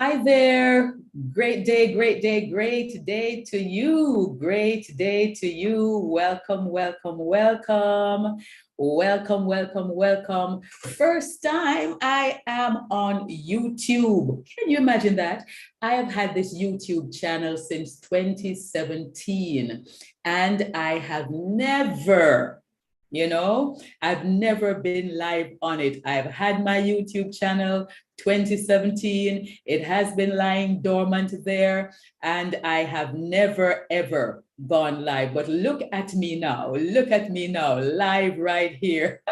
Hi there. Great day, great day, great day to you. Great day to you. Welcome, welcome, welcome. Welcome, welcome, welcome. First time I am on YouTube. Can you imagine that? I have had this YouTube channel since 2017 and I have I've never been live on it. I've had my YouTube channel 2017. It has been lying dormant there, and I have never ever gone live. But look at me now. Look at me now, live right here.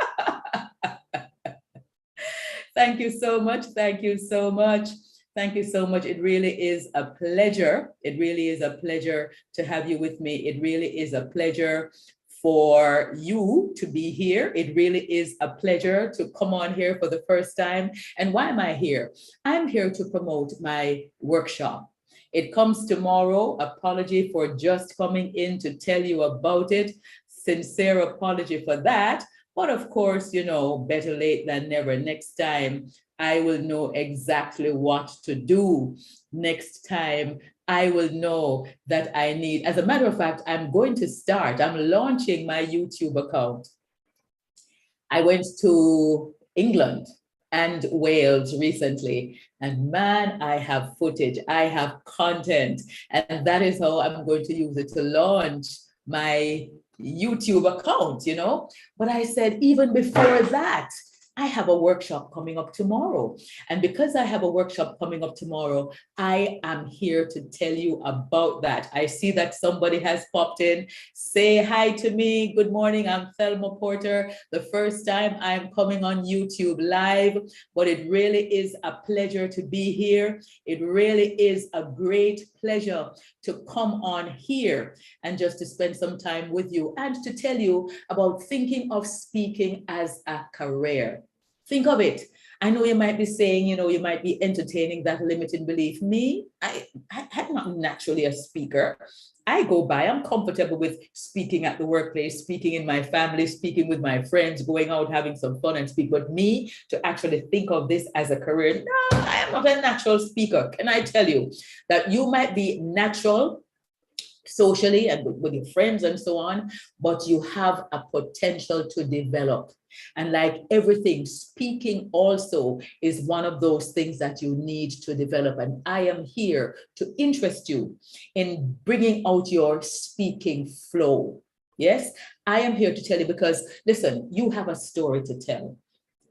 Thank you so much. Thank you so much. Thank you so much. It really is a pleasure. It really is a pleasure to have you with me. It really is a pleasure for you to be here. It really is a pleasure to come on here for the first time. And why am I here? I'm here to promote my workshop. It comes tomorrow. Apology for just coming in to tell you about it. Sincere apology for that. But of course, better late than never. Next time, I will know exactly what to do. Next time, I will know that I need, as a matter of fact, I'm launching my YouTube account. I went to England and Wales recently, and man, I have footage, I have content, and that is how I'm going to use it to launch my YouTube account, But I said, even before that, I have a workshop coming up tomorrow. And because I have a workshop coming up tomorrow, I am here to tell you about that. I see that somebody has popped in. Say hi to me. Good morning. I'm Thelma Porter. The first time I'm coming on YouTube live, but it really is a pleasure to be here. It really is a great pleasure to come on here and just to spend some time with you and to tell you about thinking of speaking as a career. Think of it. I know you might be saying, you might be entertaining that limiting belief. Me, I'm not naturally a speaker. I'm comfortable with speaking at the workplace, speaking in my family, speaking with my friends, going out, having some fun and speak. But me, to actually think of this as a career, no, I am not a natural speaker. Can I tell you that you might be natural socially and with your friends and so on, but you have a potential to develop. And like everything, speaking also is one of those things that you need to develop. And I am here to interest you in bringing out your speaking flow. Yes, I am here to tell you because, listen, you have a story to tell.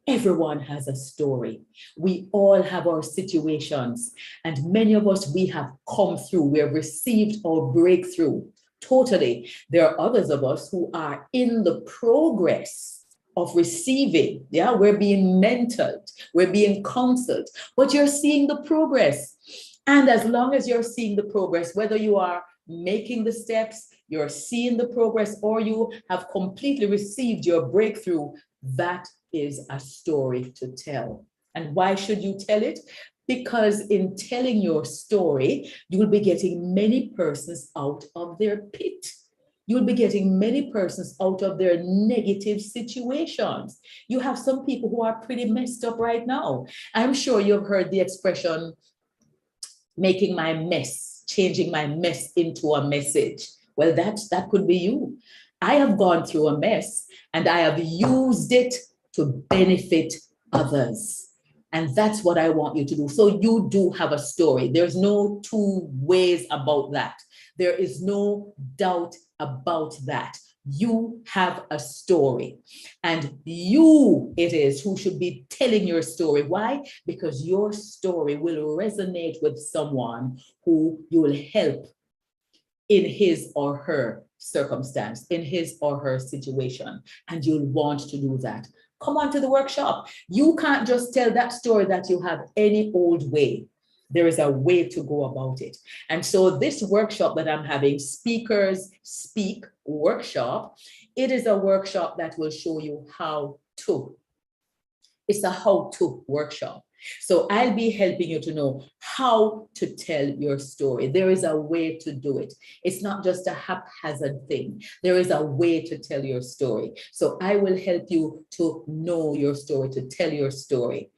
Everyone has a story. We all have our situations, and many of us, we have come through, we have received our breakthrough. Totally. There are others of us who are in the progress of receiving. Yeah, we're being mentored, we're being counseled, but you're seeing the progress. And as long as you're seeing the progress, whether you are making the steps, you're seeing the progress, or you have completely received your breakthrough, that is a story to tell. And why should you tell it? Because in telling your story, you will be getting many persons out of their pit. You'll be getting many persons out of their negative situations. You have some people who are pretty messed up right now. I'm sure you've heard the expression, making my mess, changing my mess into a message. Well, that could be you. I have gone through a mess and I have used it to benefit others. And that's what I want you to do. So you do have a story. There's no two ways about that. There is no doubt about that. You have a story, and you it is who should be telling your story. Why? Because your story will resonate with someone who you will help in his or her circumstance, in his or her situation, and you'll want to do that. Come on to the workshop. You can't just tell that story that you have any old way. There is a way to go about it. And so this workshop that I'm having, Speakers Speak workshop, it is a workshop that will show you how to. It's a how-to workshop. So I'll be helping you to know how to tell your story. There is a way to do it. It's not just a haphazard thing. There is a way to tell your story. So I will help you to know your story, to tell your story.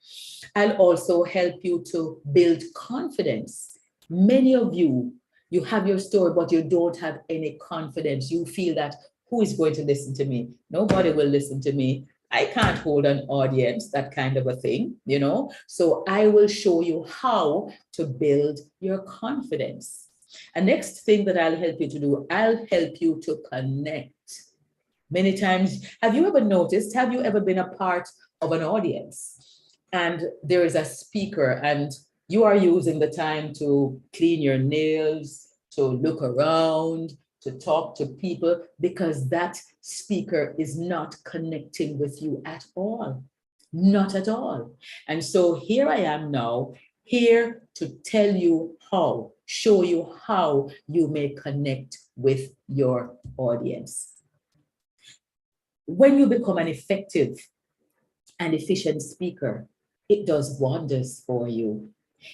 I'll also help you to build confidence. Many of you, you have your story, but you don't have any confidence. You feel that, who is going to listen to me? Nobody will listen to me. I can't hold an audience, that kind of a thing, you know? So I will show you how to build your confidence. A next thing that I'll help you to do, I'll help you to connect. Many times, have you ever noticed, have you ever been a part of an audience and there is a speaker and you are using the time to clean your nails, to look around, to talk to people, because that speaker is not connecting with you at all. Not at all. And so here I am now, here to tell you how, show you how you may connect with your audience. When you become an effective and efficient speaker, it does wonders for you.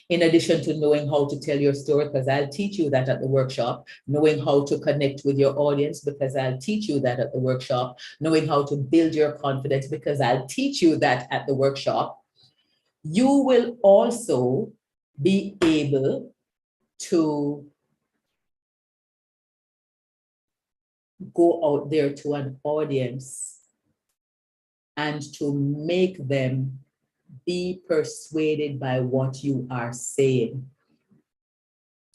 In addition to knowing how to tell your story, because I'll teach you that at the workshop, knowing how to connect with your audience, because I'll teach you that at the workshop, knowing how to build your confidence, because I'll teach you that at the workshop, you will also be able to go out there to an audience and to make them be persuaded by what you are saying.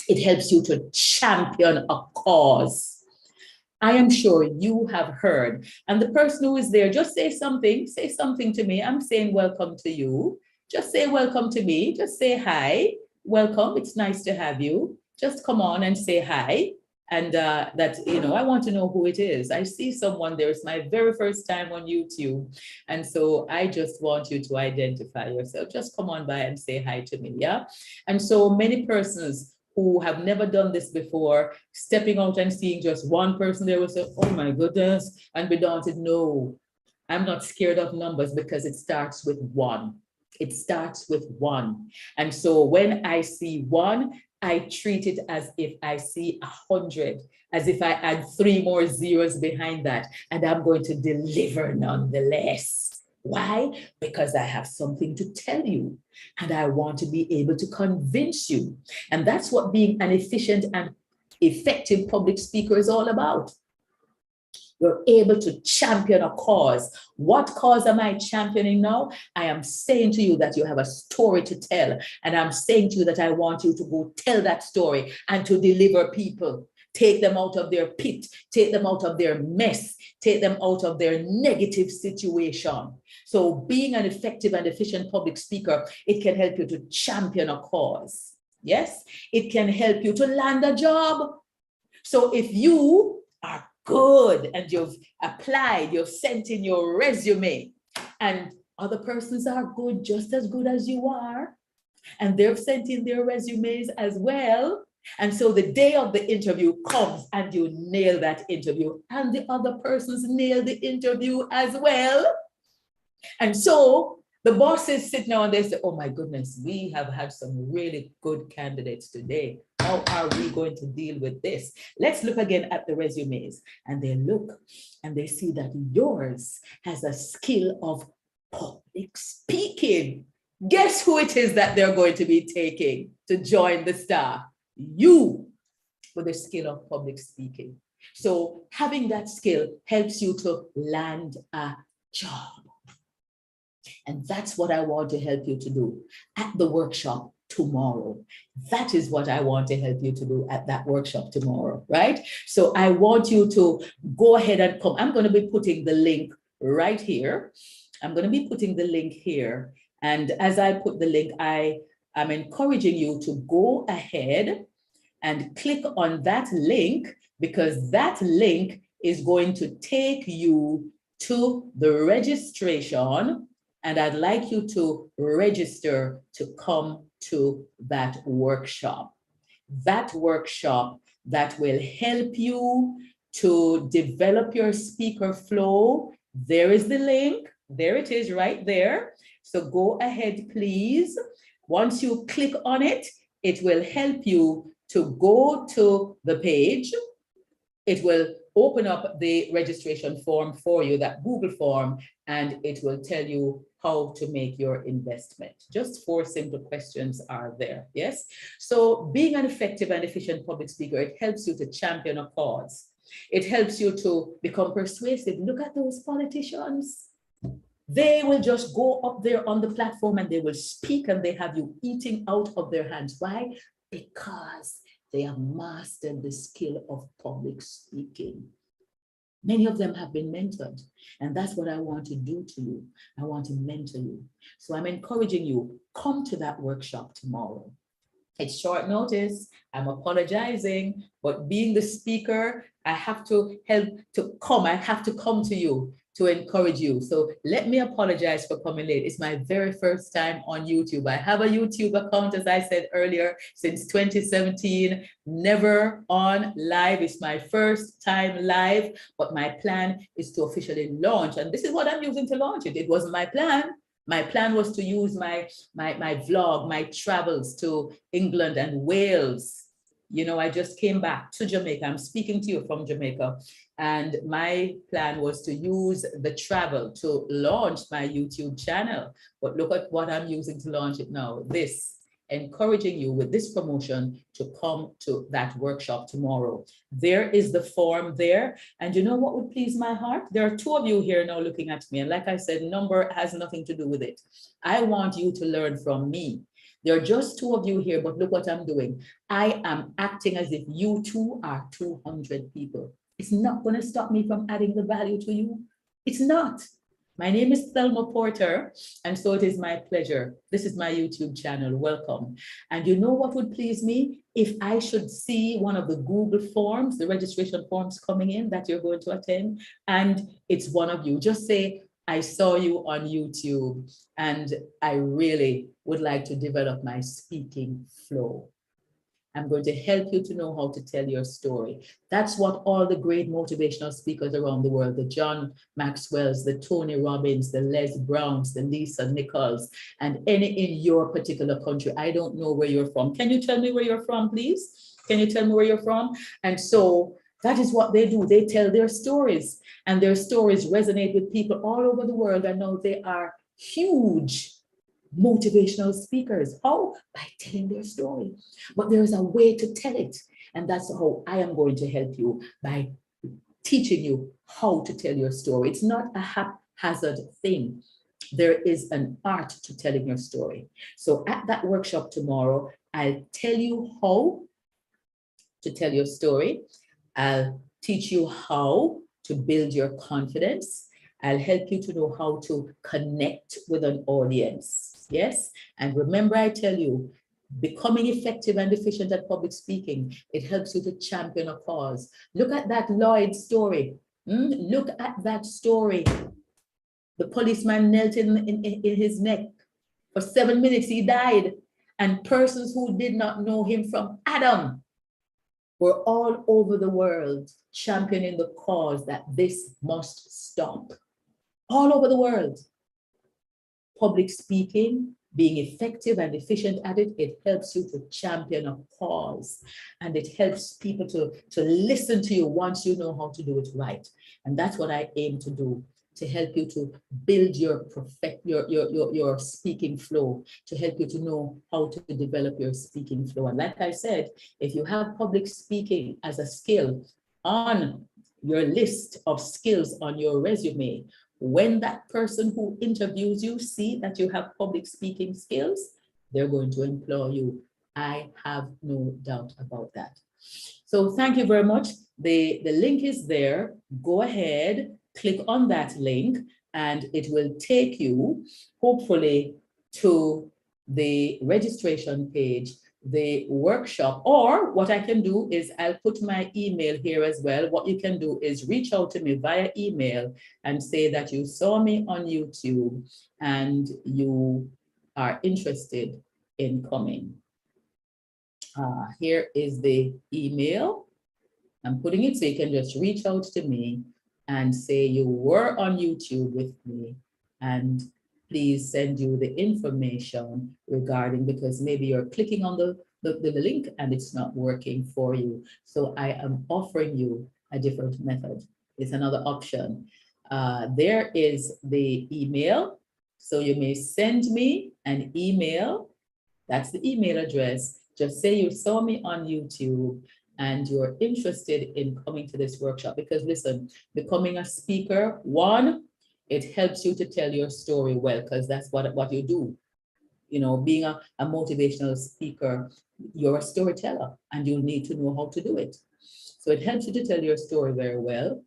It helps you to champion a cause. I am sure you have heard, and the person who is there, just say something to me. I'm saying welcome to you. Just say welcome to me. Just say hi, welcome. It's nice to have you. Just come on and say hi. And that, you know, I want to know who it is. I see someone there. It's my very first time on YouTube. And so I just want you to identify yourself. Just come on by and say hi to me, yeah? And so many persons who have never done this before, stepping out and seeing just one person there will say, oh my goodness, and be daunted. No, I'm not scared of numbers because it starts with one. It starts with one. And so when I see one, I treat it as if I see 100, as if I add 3 more zeros behind that, and I'm going to deliver nonetheless. Why? Because I have something to tell you, and I want to be able to convince you. And that's what being an efficient and effective public speaker is all about. You're able to champion a cause. What cause am I championing now? I am saying to you that you have a story to tell. And I'm saying to you that I want you to go tell that story and to deliver people. Take them out of their pit, take them out of their mess, take them out of their negative situation. So being an effective and efficient public speaker, it can help you to champion a cause. Yes, it can help you to land a job. So if you are good and you've applied, you've sent in your resume, and other persons are good, just as good as you are, and they've sent in their resumes as well. And so the day of the interview comes and you nail that interview, and the other persons nail the interview as well. And so the bosses sit now and they say, oh my goodness, we have had some really good candidates today. How are we going to deal with this? Let's look again at the resumes. And they look and they see that yours has a skill of public speaking. Guess who it is that they're going to be taking to join the staff? You, with the skill of public speaking. So having that skill helps you to land a job. And that's what I want to help you to do at the workshop tomorrow. That is what I want to help you to do at that workshop tomorrow, right? So I want you to go ahead and come. I'm going to be putting the link right here. I'm going to be putting the link here. And as I put the link, I am encouraging you to go ahead and click on that link, because that link is going to take you to the registration. And I'd like you to register to come to that workshop. That workshop that will help you to develop your speaker flow. There is the link. There it is right there. So go ahead, please. Once you click on it, it will help you to go to the page. It will open up the registration form for you, that Google form, and it will tell you how to make your investment. Just 4 simple questions are there, yes? So being an effective and efficient public speaker, it helps you to champion a cause. It helps you to become persuasive. Look at those politicians. They will just go up there on the platform and they will speak and they have you eating out of their hands. Why? Because they have mastered the skill of public speaking. Many of them have been mentored, and that's what I want to do to you. I want to mentor you. So I'm encouraging you, come to that workshop tomorrow. It's short notice. I'm apologizing, but being the speaker, I have to help to come. I have to come to you to encourage you. So let me apologize for coming late. It's my very first time on YouTube. I have a YouTube account, as I said earlier, since 2017, never on live. It's my first time live, but my plan is to officially launch. And this is what I'm using to launch it. It wasn't my plan. My plan was to use my vlog, my travels to England and Wales. You know, I just came back to Jamaica. I'm speaking to you from Jamaica. And my plan was to use the travel to launch my YouTube channel. But look at what I'm using to launch it now. This, encouraging you with this promotion to come to that workshop tomorrow. There is the form there. And you know what would please my heart? There are 2 of you here now looking at me. And like I said, number has nothing to do with it. I want you to learn from me. There are just 2 of you here, but look what I'm doing. I am acting as if you 2 are 200 people. It's not going to stop me from adding the value to you. It's not. My name is Thelma Porter, and so it is my pleasure. This is my YouTube channel. Welcome. And you know what would please me? If I should see one of the Google forms, the registration forms coming in that you're going to attend, and it's one of you. Just say, I saw you on YouTube, and I really would like to develop my speaking flow. I'm going to help you to know how to tell your story. That's what all the great motivational speakers around the world, the John Maxwells, the Tony Robbins, the Les Browns, the Lisa Nichols, and any in your particular country. I don't know where you're from. Can you tell me where you're from, please? Can you tell me where you're from? And so that is what they do. They tell their stories, and their stories resonate with people all over the world. I know they are huge motivational speakers. How? By telling their story. But there is a way to tell it. And that's how I am going to help you, by teaching you how to tell your story. It's not a haphazard thing. There is an art to telling your story. So at that workshop tomorrow, I'll tell you how to tell your story. I'll teach you how to build your confidence. I'll help you to know how to connect with an audience. Yes. And remember, I tell you, becoming effective and efficient at public speaking, it helps you to champion a cause. Look at that Lloyd story. Look at that story. The policeman knelt in his neck. For 7 minutes, he died. And persons who did not know him from Adam were all over the world championing the cause that this must stop. All over the world. Public speaking, being effective and efficient at it, it helps you to champion a cause, and it helps people to listen to you once you know how to do it right. And that's what I aim to do, to help you to build your speaking flow, to help you to know how to develop your speaking flow. And like I said, if you have public speaking as a skill on your list of skills on your resume, when that person who interviews you see that you have public speaking skills, they're going to employ you. I have no doubt about that. So thank you very much. The link is there. Go ahead, click on that link, and it will take you, hopefully, to the registration page, the workshop. Or what I can do is I'll put my email here as well. What you can do is reach out to me via email and say that you saw me on YouTube and you are interested in coming. Here is the email. I'm putting it so you can just reach out to me and say you were on YouTube with me and please send you the information regarding, because maybe you're clicking on the link and it's not working for you. So I am offering you a different method. It's another option. There is the email. So you may send me an email. That's the email address. Just say you saw me on YouTube and you're interested in coming to this workshop. Because listen, becoming a speaker, one, it helps you to tell your story well, because that's what you do. You know, being a motivational speaker, you're a storyteller and you need to know how to do it. So it helps you to tell your story very well.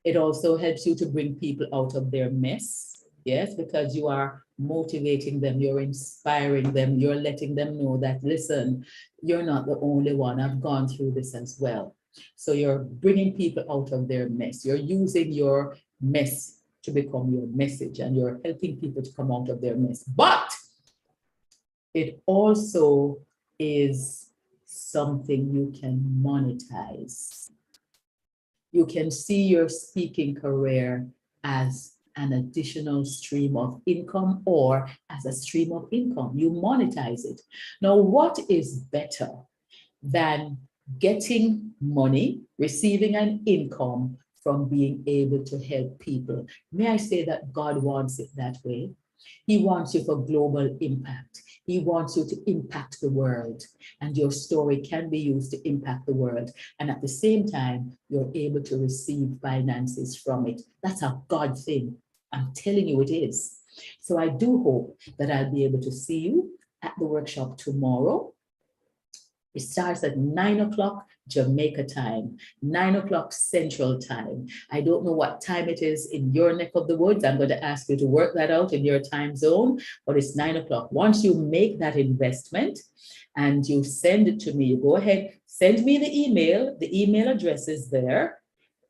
It also helps you to bring people out of their mess. Yes, because you are motivating them, you're inspiring them, you're letting them know that, listen, you're not the only one. I've gone through this as well. So you're bringing people out of their mess. You're using your mess to become your message, and you're helping people to come out of their mess. But it also is something you can monetize. You can see your speaking career as an additional stream of income, or as a stream of income. You monetize it. Now, what is better than getting money, receiving an income from being able to help people? May I say that God wants it that way? He wants you for global impact. He wants you to impact the world, and your story can be used to impact the world. And at the same time, you're able to receive finances from it. That's a God thing. I'm telling you it is. So I do hope that I'll be able to see you at the workshop tomorrow. It starts at 9 o'clock Jamaica time, 9 o'clock Central time. I don't know what time it is in your neck of the woods. I'm going to ask you to work that out in your time zone, but it's 9 o'clock. Once you make that investment and you send it to me, you go ahead, send me the email. The email address is there.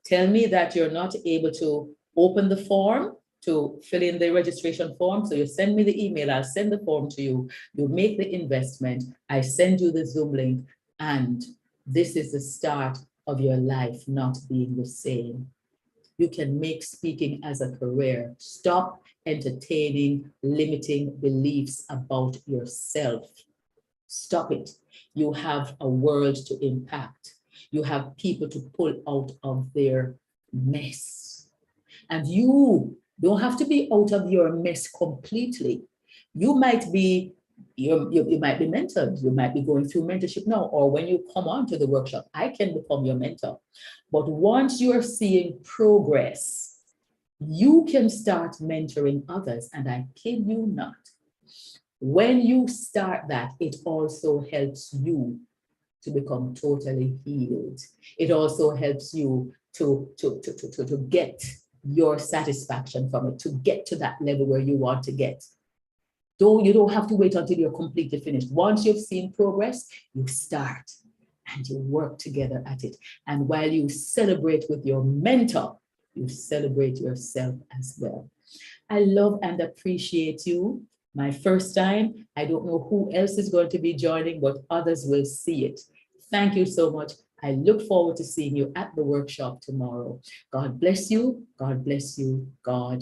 Tell me that you're not able to open the form to fill in the registration form. So you send me the email, I'll send the form to you. You make the investment, I send you the Zoom link, and this is the start of your life not being the same. You can make speaking as a career. Stop entertaining limiting beliefs about yourself. Stop it. You have a world to impact. You have people to pull out of their mess. And you don't have to be out of your mess completely. You might be, you might be mentored. You might be going through mentorship now, or when you come on to the workshop, I can become your mentor. But once you're seeing progress, you can start mentoring others. And I kid you not, when you start that, it also helps you to become totally healed. It also helps you to get your satisfaction from it, to get to that level where you want to get. You don't have to wait until you're completely finished. Once you've seen progress, you start and you work together at it. And while you celebrate with your mentor, you celebrate yourself as well. I love and appreciate you. My first time, I don't know who else is going to be joining, but others will see it. Thank you so much. I look forward to seeing you at the workshop tomorrow. God bless you. God bless you. God